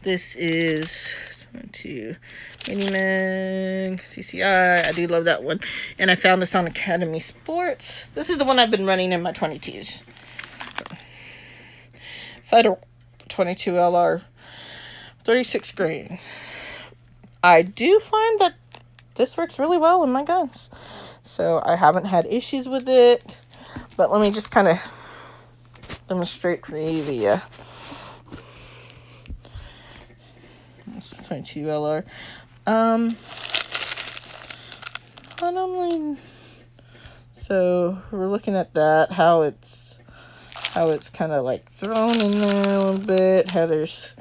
This is 22 Mini Mag CCI. I do love that one. And I found this on Academy Sports. This is the one I've been running in my 22s. Federal 22 LR 36 grains. I do find that this works really well in my guns. So I haven't had issues with it. But let me just kind of demonstrate for you the 22 LR. Not only, so we're looking at that, how it's kind of like thrown in there a little bit, how there's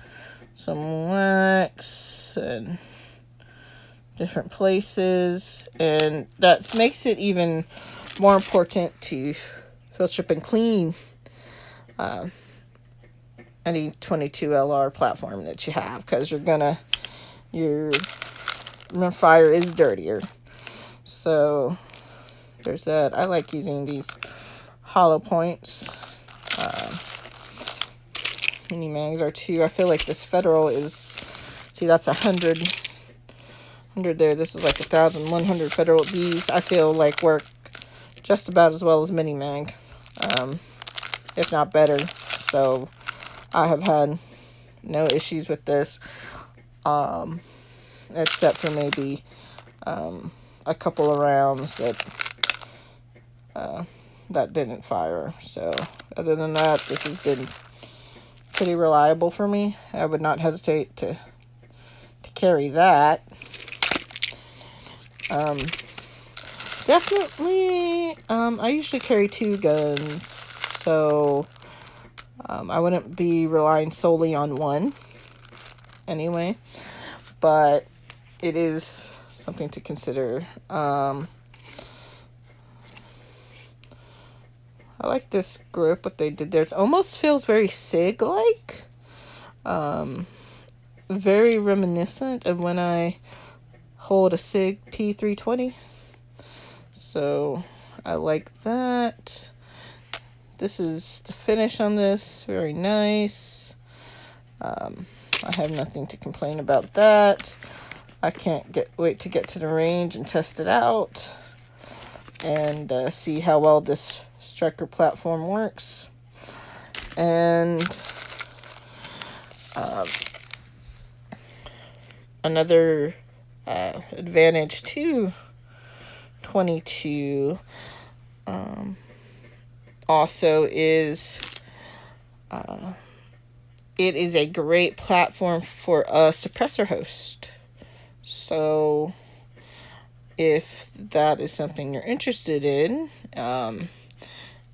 some wax and different places, and that makes it even more important to field strip and clean any 22 LR platform that you have, because your fire is dirtier. So there's that. I like using these hollow points. Mini mags are too. I feel like this Federal is, see, that's 100 there. This is like 1,100 Federal. These I feel like work just about as well as mini mag, if not better. So I have had no issues with this, except for maybe a couple of rounds that didn't fire. So other than that, this has been pretty reliable for me. I would not hesitate to carry that. Definitely, I usually carry 2 guns, so I wouldn't be relying solely on one anyway, but it is something to consider. I like this grip, what they did there. It almost feels very SIG-like. Very reminiscent of when I hold a SIG P320. So I like that. This is the finish on this. Very nice. I have nothing to complain about that. I can't wait to get to the range and test it out and see how well this striker platform works. And another advantage to 22 also is it is a great platform for a suppressor host. So if that is something you're interested in,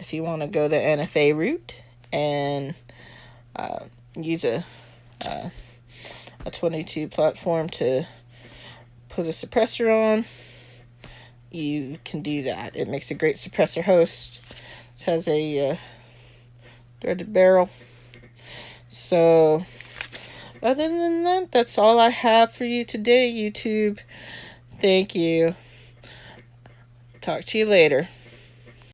if you want to go the NFA route and use a 22 platform to put a suppressor on, you can do that. It makes a great suppressor host. It has a threaded barrel. So other than that, that's all I have for you today, YouTube. Thank you. Talk to you later.